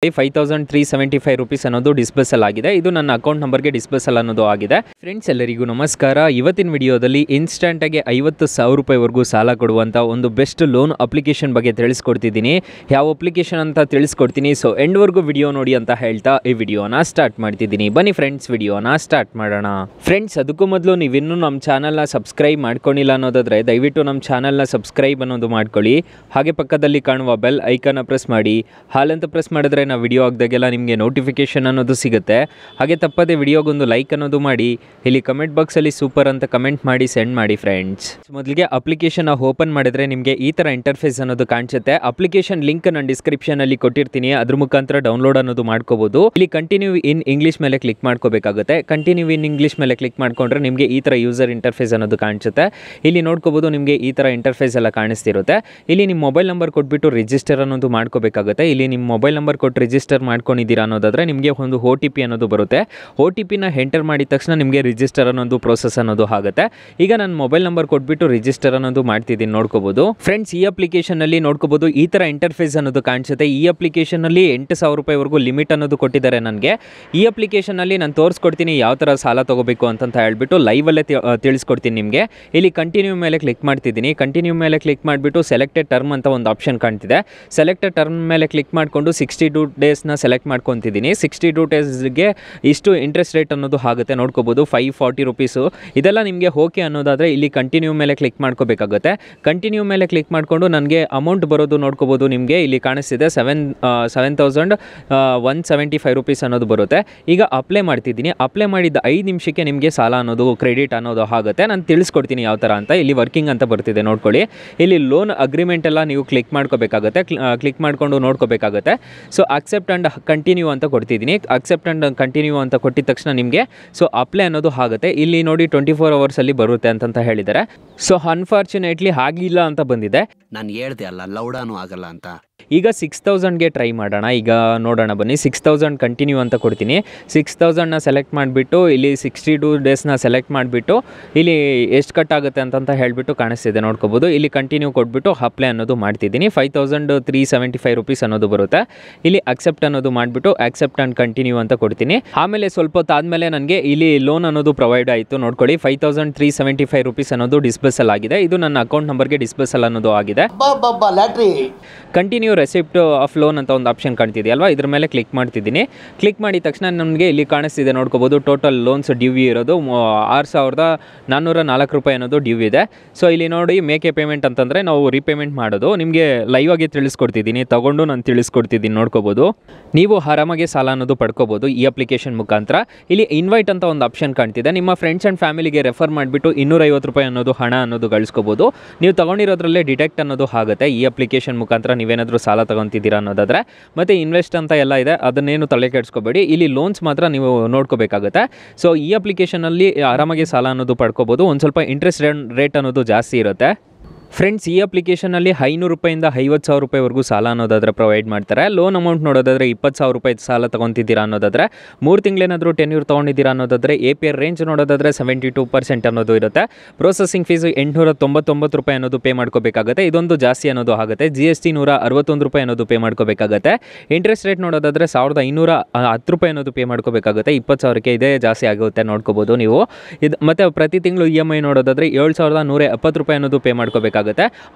5375 rupees ಅನ್ನೋದು disbursal ಆಗಿದೆ. ಇದು ನನ್ನ ಅಕೌಂಟ್ ನಂಬರ್ಗೆ ಡಿಸ್ಬರ್ಸಲ್ ಅನ್ನೋದು ಆಗಿದೆ. ಫ್ರೆಂಡ್ಸ್ ಎಲ್ಲರಿಗೂ ನಮಸ್ಕಾರ. ಇವತ್ತಿನ ವಿಡಿಯೋದಲ್ಲಿ ಇನ್ಸ್ಟೆಂಟಾಗಿ 50,000 ರೂಪಾಯಿವರೆಗೂ ಸಾಲ ಕೊಡುವಂಥ ಒಂದು ಬೆಸ್ಟ್ ಲೋನ್ ಅಪ್ಲಿಕೇಶನ್ ಬಗ್ಗೆ ತಿಳಿಸ್ಕೊಡ್ತಿದ್ದೀನಿ. ಯಾವ ಅಪ್ಲಿಕೇಶನ್ ಅಂತ ತಿಳಿಸ್ಕೊಡ್ತೀನಿ. ಸೊ ಎಂಡ್ವರೆಗೂ ವಿಡಿಯೋ ನೋಡಿ ಅಂತ ಹೇಳ್ತಾ ಈ ವಿಡಿಯೋನ ಸ್ಟಾರ್ಟ್ ಮಾಡ್ತಿದ್ದೀನಿ. ಬನ್ನಿ ಫ್ರೆಂಡ್ಸ್ ವಿಡಿಯೋನ ಸ್ಟಾರ್ಟ್ ಮಾಡೋಣ. ಫ್ರೆಂಡ್ಸ್ ಅದಕ್ಕೂ ಮೊದಲು ನೀವಿನ್ನೂ ನಮ್ಮ ಚಾನಲ್ನ ಸಬ್ಸ್ಕ್ರೈಬ್ ಮಾಡ್ಕೊಂಡಿಲ್ಲ ಅನ್ನೋದಾದರೆ ದಯವಿಟ್ಟು ನಮ್ಮ ಚಾನಲ್ನ ಸಬ್ಸ್ಕ್ರೈಬ್ ಅನ್ನೋದು ಮಾಡ್ಕೊಳ್ಳಿ. ಹಾಗೆ ಪಕ್ಕದಲ್ಲಿ ಕಾಣುವ ಬೆಲ್ ಐಕನ್ನ ಪ್ರೆಸ್ ಮಾಡಿ. ಹಾಲಂತ ಪ್ರೆಸ್ ಮಾಡಿದ್ರೆ ನಾವು ವಿಡಿಯೋ ಹಾಕಿದಾಗೆಲ್ಲ ನಿಮಗೆ ನೋಟಿಫಿಕೇಶನ್ ಅನ್ನೋದು ಸಿಗುತ್ತೆ. ಹಾಗೆ ತಪ್ಪದೆ ವಿಡಿಯೋಗೊಂದು ಲೈಕ್ ಅನ್ನೋದು ಮಾಡಿ. ಇಲ್ಲಿ ಕಮೆಂಟ್ ಬಾಕ್ಸಲ್ಲಿ ಸೂಪರ್ ಅಂತ ಕಮೆಂಟ್ ಮಾಡಿ ಸೆಂಡ್ ಮಾಡಿ ಫ್ರೆಂಡ್ಸ್. ಮೊದಲಿಗೆ ಅಪ್ಲಿಕೇಶನ್ ಓಪನ್ ಮಾಡಿದ್ರೆ ನಿಮಗೆ ಈ ಥರ ಇಂಟರ್ಫೇಸ್ ಅನ್ನೋದು ಕಾಣಿಸುತ್ತೆ. ಅಪ್ಲಿಕೇಶನ್ ಲಿಂಕ್ ನಾನು ಡಿಸ್ಕ್ರಿಪ್ಷನಲ್ಲಿ ಕೊಟ್ಟಿರ್ತೀನಿ, ಅದ್ರ ಮುಖಾಂತರ ಡೌನ್ಲೋಡ್ ಅನ್ನೋದು ಮಾಡ್ಕೋಬಹುದು. ಇಲ್ಲಿ ಕಂಟಿನ್ಯೂ ಇನ್ ಇಂಗ್ಲೀಷ್ ಮೇಲೆ ಕ್ಲಿಕ್ ಮಾಡ್ಕೋಬೇಕಾಗುತ್ತೆ. ಕಂಟಿನ್ಯೂ ಇನ್ ಇಂಗ್ಲೀಷ್ ಮೇಲೆ ಕ್ಲಿಕ್ ಮಾಡ್ಕೊಂಡ್ರೆ ನಿಮಗೆ ಈ ಥರ ಯೂಸರ್ ಇಂಟರ್ಫೇಸ್ ಅನ್ನೋದು ಕಾಣಿಸುತ್ತೆ. ಇಲ್ಲಿ ನೋಡ್ಕೋಬಹುದು ನಿಮಗೆ ಈ ಥರ ಇಂಟರ್ಫೇಸ್ ಎಲ್ಲ ಕಾಣಿಸ್ತಿರುತ್ತೆ. ಇಲ್ಲಿ ನಿಮ್ಮ ಮೊಬೈಲ್ ನಂಬರ್ ಕೊಟ್ಬಿಟ್ಟು ರಿಜಿಸ್ಟರ್ ಅನ್ನೋದು ಮಾಡ್ಕೋಬೇಕಾಗುತ್ತೆ. ಇಲ್ಲಿ ನಿಮ್ಮ ಮೊಬೈಲ್ ನಂಬರ್ ಕೊಟ್ಟು ರಿಜಿಸ್ಟರ್ ಮಾಡ್ಕೊಂಡಿದ್ದೀರಾ ಅನ್ನೋದಾದರೆ ನಿಮಗೆ ಒಂದು OTP ಅನ್ನೋದು ಬರುತ್ತೆ. OTPನ ಎಂಟರ್ ಮಾಡಿದ ತಕ್ಷಣ ನಿಮಗೆ ರಿಜಿಸ್ಟರ್ ಅನ್ನೋದು ಪ್ರೋಸೆಸ್ ಅನ್ನೋದು ಆಗುತ್ತೆ. ಈಗ ನಾನು ಮೊಬೈಲ್ ನಂಬರ್ ಕೊಟ್ಬಿಟ್ಟು ರಿಜಿಸ್ಟರ್ ಅನ್ನೋದು ಮಾಡ್ತಿದ್ದೀನಿ ನೋಡ್ಕೋಬಹುದು. ಫ್ರೆಂಡ್ಸ್ ಈ ಅಪ್ಲಿಕೇಶನಲ್ಲಿ ನೋಡ್ಕೋಬಹುದು ಈ ಥರ ಇಂಟರ್ಫೇಸ್ ಅನ್ನೋದು ಕಾಣಿಸುತ್ತೆ. ಈ ಅಪ್ಲಿಕೇಶನಲ್ಲಿ 8,000 ರೂಪಾಯಿವರೆಗೂ ಲಿಮಿಟ್ ಅನ್ನೋದು ಕೊಟ್ಟಿದ್ದಾರೆ ನನಗೆ. ಈ ಅಪ್ಲಿಕೇಶನಲ್ಲಿ ನಾನು ತೋರಿಸ್ಕೊಡ್ತೀನಿ ಯಾವ ಥರ ಸಾಲ ತೊಗೋಬೇಕು ಅಂತ ಹೇಳ್ಬಿಟ್ಟು ಲೈವಲ್ಲೇ ತಿಳಿಸ್ಕೊಡ್ತೀನಿ ನಿಮಗೆ. ಇಲ್ಲಿ ಕಂಟಿನ್ಯೂ ಮೇಲೆ ಕ್ಲಿಕ್ ಮಾಡ್ತಿದ್ದೀನಿ. ಕಂಟಿನ್ಯೂ ಮೇಲೆ ಕ್ಲಿಕ್ ಮಾಡಿಬಿಟ್ಟು ಸೆಲೆಕ್ಟೆಡ್ ಟರ್ಮ್ ಅಂತ ಒಂದು ಆಪ್ಷನ್ ಕಾಣ್ತಿದೆ. ಸೆಲೆಕ್ಟೆಡ್ ಟರ್ಮ್ ಮೇಲೆ ಕ್ಲಿಕ್ ಮಾಡಿಕೊಂಡು 62 ಡೇಸ್ನ ಸೆಲೆಕ್ಟ್ ಮಾಡ್ಕೊತಿದ್ದೀನಿ. 62 ಡೇಸ್ಗೆ ಇಷ್ಟು ಇಂಟ್ರೆಸ್ಟ್ ರೇಟ್ ಅನ್ನೋದು ಆಗುತ್ತೆ ನೋಡ್ಕೋಬೋದು. 540 ರೂಪೀಸು. ಇದೆಲ್ಲ ನಿಮಗೆ ಓಕೆ ಅನ್ನೋದಾದರೆ ಇಲ್ಲಿ ಕಂಟಿನ್ಯೂ ಮೇಲೆ ಕ್ಲಿಕ್ ಮಾಡ್ಕೋಬೇಕಾಗುತ್ತೆ. ಕಂಟಿನ್ಯೂ ಮೇಲೆ ಕ್ಲಿಕ್ ಮಾಡಿಕೊಂಡು ನನಗೆ ಅಮೌಂಟ್ ಬರೋದು ನೋಡ್ಕೋಬೋದು. ನಿಮಗೆ ಇಲ್ಲಿ ಕಾಣಿಸ್ತಿದೆ 7,175 ರೂಪೀಸ್ ಅನ್ನೋದು ಬರುತ್ತೆ. ಈಗ ಅಪ್ಲೈ ಮಾಡ್ತಿದ್ದೀನಿ. ಅಪ್ಲೈ ಮಾಡಿದ 5 ನಿಮಿಷಕ್ಕೆ ನಿಮಗೆ ಸಾಲ ಅನ್ನೋದು ಕ್ರೆಡಿಟ್ ಅನ್ನೋದು ಆಗುತ್ತೆ. ನಾನು ತಿಳಿಸ್ಕೊಡ್ತೀನಿ ಯಾವ ಥರ ಅಂತ. ಇಲ್ಲಿ ವರ್ಕಿಂಗ್ ಅಂತ ಬರ್ತಿದೆ ನೋಡ್ಕೊಳ್ಳಿ. ಇಲ್ಲಿ ಲೋನ್ ಅಗ್ರಿಮೆಂಟ್ ಎಲ್ಲ ನೀವು ಕ್ಲಿಕ್ ಮಾಡ್ಕೋಬೇಕಾಗುತ್ತೆ. ಕ್ಲಿಕ್ ಮಾಡಿಕೊಂಡು ನೋಡ್ಕೋಬೇಕಾಗುತ್ತೆ. ಸೊ ಅಕ್ಸೆಪ್ಟ್ ಆ್ಯಂಡ್ ಕಂಟಿನ್ಯೂ ಅಂತ ಕೊಡ್ತಿದ್ದೀನಿ. ಅಕ್ಸೆಪ್ಟ್ ಆ್ಯಂಡ್ ಕಂಟಿನ್ಯೂ ಅಂತ ಕೊಟ್ಟಿದ ತಕ್ಷಣ ನಿಮಗೆ ಸೊ ಅಪ್ಲೈ ಅನ್ನೋದು ಆಗುತ್ತೆ. ಇಲ್ಲಿ ನೋಡಿ 24 ಅವರ್ಸಲ್ಲಿ ಬರುತ್ತೆ ಅಂತ ಹೇಳಿದ್ದಾರೆ. ಸೊ ಅನ್ಫಾರ್ಚುನೇಟ್ಲಿ ಆಗಿಲ್ಲ ಅಂತ ಬಂದಿದೆ. ನಾನು ಹೇಳ್ದೆ ಅಲ್ಲ ಲೌಡಾನು ಆಗಲ್ಲ ಅಂತ. ಈಗ 6,000ಗೆ ಟ್ರೈ ಮಾಡೋಣ. ಈಗ ನೋಡೋಣ ಬನ್ನಿ. 6,000 ಕಂಟಿನ್ಯೂ ಅಂತ ಕೊಡ್ತೀನಿ. 6,000ನ ಸೆಲೆಕ್ಟ್ ಮಾಡಿಬಿಟ್ಟು ಇಲ್ಲಿ 62 ಡೇಸ್ನ ಸೆಲೆಕ್ಟ್ ಮಾಡಿಬಿಟ್ಟು ಇಲ್ಲಿ ಎಷ್ಟು ಕಟ್ ಆಗುತ್ತೆ ಅಂತ ಹೇಳಿಬಿಟ್ಟು ಕಾಣಿಸ್ತಿದೆ ನೋಡ್ಕೋಬೋದು. ಇಲ್ಲಿ ಕಂಟಿನ್ಯೂ ಕೊಟ್ಬಿಟ್ಟು ಅಪ್ಲೈ ಅನ್ನೋದು ಮಾಡ್ತಿದ್ದೀನಿ. 5,375 ರೂಪೀಸ್ ಅನ್ನೋದು ಬರುತ್ತೆ. ಇಲ್ಲಿ ಅಕ್ಸೆಪ್ಟ್ ಅನ್ನೋದು ಮಾಡಿಬಿಟ್ಟು ಅಕ್ಸೆಪ್ಟ್ ಆ್ಯಂಡ್ ಕಂಟಿನ್ಯೂ ಅಂತ ಕೊಡ್ತೀನಿ. ಆಮೇಲೆ ಸ್ವಲ್ಪ ಹೊತ್ತಾದಮೇಲೆ ನನಗೆ ಇಲ್ಲಿ ಲೋನ್ ಅನ್ನೋದು ಪ್ರೊವೈಡ್ ಆಯಿತು ನೋಡ್ಕೊಳ್ಳಿ. 5,375 ರೂಪೀಸ್ ಅನ್ನೋದು ಡಿಸ್ಬರ್ಸಲ್ ಆಗಿದೆ. ಇದು ನನ್ನ ಅಕೌಂಟ್ ನಂಬರ್ಗೆ ಡಿಸ್ಬರ್ಸಲ್ ಅನ್ನೋದು ಆಗಿದೆ. ಕಂಟಿನ್ಯೂ ರೆಸಿಪ್ಟ್ ಆಫ್ ಲೋನ್ ಅಂತ ಒಂದು ಆಪ್ಷನ್ ಕಾಣ್ತಿದೆಯಲ್ವಾ, ಇದ್ರ ಮೇಲೆ ಕ್ಲಿಕ್ ಮಾಡ್ತಿದ್ದೀನಿ. ಕ್ಲಿಕ್ ಮಾಡಿದ ತಕ್ಷಣ ನನಗೆ ಇಲ್ಲಿ ಕಾಣಿಸ್ತಿದೆ ನೋಡ್ಕೋಬೋದು. ಟೋಟಲ್ ಲೋನ್ಸ್ ಡ್ಯೂ ಇರೋದು 6,404 ರೂಪಾಯಿ ಅನ್ನೋದು ಡ್ಯೂ ಇದೆ. ಸೊ ಇಲ್ಲಿ ನೋಡಿ ಮೇಕ್ ಎ ಪೇಮೆಂಟ್ ಅಂತಂದರೆ ನಾವು ರೀಪೇಮೆಂಟ್ ಮಾಡೋದು. ನಿಮಗೆ ಲೈವ್ ಆಗಿ ತಿಳಿಸ್ಕೊಡ್ತಿದ್ದೀನಿ, ತಗೊಂಡು ನಾನು ತಿಳಿಸ್ಕೊಡ್ತಿದ್ದೀನಿ ನೋಡ್ಕೋಬೋದು. ನೀವು ಆರಾಮಾಗಿ ಸಾಲ ಅನ್ನೋದು ಪಡ್ಕೋಬೋದು ಈ ಅಪ್ಲಿಕೇಶನ್ ಮುಖಾಂತರ. ಇಲ್ಲಿ ಇನ್ವೈಟ್ ಅಂತ ಒಂದು ಆಪ್ಷನ್ ಕಾಣ್ತಿದೆ. ನಿಮ್ಮ ಫ್ರೆಂಡ್ಸ್ ಆ್ಯಂಡ್ ಫ್ಯಾಮಿಲಿಗೆ ರೆಫರ್ ಮಾಡಿಬಿಟ್ಟು 250 ರೂಪಾಯಿ ಅನ್ನೋದು ಹಣ ಅನ್ನೋದು ಗಳಿಸ್ಕೋಬೋದು. ನೀವು ತಗೊಂಡಿರೋದ್ರಲ್ಲೇ ಡಿಟೆಕ್ಟ್ ಅನ್ನೋದು ಆಗುತ್ತೆ ಈ ಅಪ್ಲಿಕೇಶನ್ ಮುಖಾಂತರ ನೀವೇನಾದರೂ ಸಾಲ ತಗೊತಿದ್ದೀರಾ ಅನ್ನೋದಾದರೆ. ಮತ್ತು ಇನ್ವೆಸ್ಟ್ ಅಂತ ಎಲ್ಲ ಇದೆ, ಅದನ್ನೇನು ತಲೆ ಕೆಡಿಸ್ಕೋಬೇಡಿ. ಇಲ್ಲಿ ಲೋನ್ಸ್ ಮಾತ್ರ ನೀವು ನೋಡ್ಕೋಬೇಕಾಗುತ್ತೆ. ಸೊ ಈ ಅಪ್ಲಿಕೇಶನಲ್ಲಿ ಆರಾಮಾಗಿ ಸಾಲ ಅನ್ನೋದು ಪಡ್ಕೋಬೋದು. ಒಂದು ಸ್ವಲ್ಪ ಇಂಟ್ರೆಸ್ಟ್ ರೇಟ್ ಅನ್ನೋದು ಜಾಸ್ತಿ ಇರುತ್ತೆ. ಫ್ರೆಂಡ್ಸ್ ಈ ಅಪ್ಲಿಕೇಶನಲ್ಲಿ 500 ರೂಪಾಯಿಂದ 50,000 ರೂಪಾಯಿವರೆಗೂ ಸಾಲ ಅನ್ನೋದಾದರೆ ಪ್ರೊವೈಡ್ ಮಾಡ್ತಾರೆ. ಲೋನ್ ಅಮೌಂಟ್ ನೋಡೋದಾದರೆ 20,000 ರೂಪಾಯಿ ಸಾಲ ತೊಗೊತಿದ್ದೀರಾ ಅನ್ನೋದಾದರೆ, 3 ತಿಂಗಳೇನಾದರೂ ಟೆನ್ಯೂರ್ ತೊಗೊಂಡಿದ್ದೀರಾ ಅನ್ನೋದಾದರೆ APR ರೇಂಜ್ ನೋಡೋದಾದರೆ 72% ಅನ್ನೋದು ಇರುತ್ತೆ. ಪ್ರೊಸೆಸಿಂಗ್ ಫೀಸು 899 ರೂಪಾಯಿ ಅನ್ನೋದು ಪೇ ಮಾಡ್ಕೋಬೇಕಾಗುತ್ತೆ. ಇದೊಂದು ಜಾಸ್ತಿ ಅನ್ನೋದು ಆಗುತ್ತೆ. GST 161 ರೂಪಾಯಿ ಅನ್ನೋದು ಪೇ ಮಾಡ್ಕೋಬೇಕಾಗುತ್ತೆ. ಇಂಟ್ರೆಸ್ಟ್ ರೇಟ್ ನೋಡೋದಾದರೆ 1,510 ರೂಪಾಯಿ ಅನ್ನೋದು ಪೇ ಮಾಡ್ಕೋಬೇಕಾಗುತ್ತೆ. 20,000ಕ್ಕೆ ಇದೇ ಜಾಸ್ತಿ ಆಗುತ್ತೆ ನೋಡ್ಕೋಬೋದು ನೀವು. ಇದು ಮತ್ತು ಪ್ರತಿ ತಿಂಗಳು EMI ನೋಡೋದಾದರೆ 7,170 ರೂಪಾಯಿ ಅನ್ನೋದು ಪೇ ಮಾಡ್ಕೋಬೇಕಾಗುತ್ತೆ.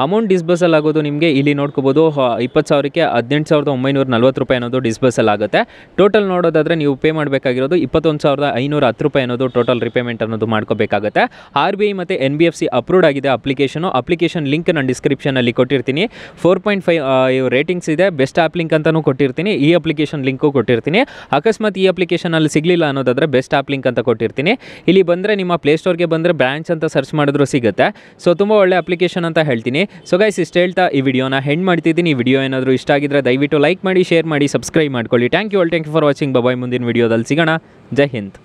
ಅಮೌಂಟ್ ಡಿಸ್ಬರ್ಸಲ್ ಆಗೋದು ನಿಮಗೆ ಇಲ್ಲಿ ನೋಡ್ಕೋಬೋದು 20,000ಕ್ಕೆ 18,940 ರೂಪಾಯಿ ಅನ್ನೋದು ಡಿಸ್ಬರ್ಸಲ್ ಆಗುತ್ತೆ. ಟೋಟಲ್ ನೋಡೋದಾದರೆ ನೀವು ಪೇ ಮಾಡಬೇಕಾಗಿರೋದು 21,510 ರೂಪಾಯಿ ಅನ್ನೋದು ಟೋಟಲ್ ರಿಪೇಮೆಂಟ್ ಅನ್ನೋದು ಮಾಡ್ಕೋಬೇಕಾಗುತ್ತೆ. RBI ಮತ್ತು NBFC ಅಪ್ರೂವ್ಡ್ ಆಗಿದೆ ಅಪ್ಲಿಕೇಶನ್ ಲಿಂಕ್ ನಾನು ಡಿಸ್ಕ್ರಿಪ್ಷನಲ್ಲಿ ಕೊಟ್ಟಿರ್ತೀನಿ. 4.5 ರೇಟಿಂಗ್ಸ್ ಇದೆ. ಬೆಸ್ಟ್ ಆ್ಯಪ್ ಲಿಂಕ್ ಅಂತಲೂ ಕೊಟ್ಟಿರ್ತೀನಿ. ಈ ಅಪ್ಲಿಕೇಶನ್ ಲಿಂಕು ಕೊಟ್ಟಿರ್ತೀನಿ. ಅಕಸ್ಮಾತ್ ಈ ಅಪ್ಲಿಕೇಶನಲ್ಲಿ ಸಿಗಲಿಲ್ಲ ಅನ್ನೋದಾದರೆ ಬೆಸ್ಟ್ ಆ್ಯಪ್ ಲಿಂಕ್ ಅಂತ ಕೊಟ್ಟಿರ್ತೀನಿ. ಇಲ್ಲಿ ಬಂದರೆ ನಿಮ್ಮ ಪ್ಲೇಸ್ಟೋರ್ಗೆ ಬಂದರೆ ಬ್ರಾಂಚ್ ಅಂತ ಸರ್ಚ್ ಮಾಡಿದ್ರು ಸಿಗುತ್ತೆ. ಸೊ ತುಂಬ ಒಳ್ಳೆ ಅಪ್ಲಿಕೇಶನ್ ಅಂತ ಹೇಳ್ತೀನಿ. ಸೊ ಗೈಸ್ ಇಷ್ಟು ಹೇಳ್ತಾ ಈ ವಿಡಿಯೋನ ಹೆಂಡ್ ಮಾಡ್ತಿದ್ದೀನಿ. ಈ ವಿಡಿಯೋ ಏನಾದರೂ ಇಷ್ಟ ಆಗಿದ್ರೆ ದಯವಿಟ್ಟು ಲೈಕ್ ಮಾಡಿ, ಶೇರ್ ಮಾಡಿ, ಸಬ್ಸ್ಕ್ರೈಬ್ ಮಾಡ್ಕೊಳ್ಳಿ. Thank you for watching. Bye. ಮುಂದಿನ ವಿಡಿಯೋದಲ್ಲಿ ಸಿಗೋಣ. ಜೈ ಹಿಂದ್.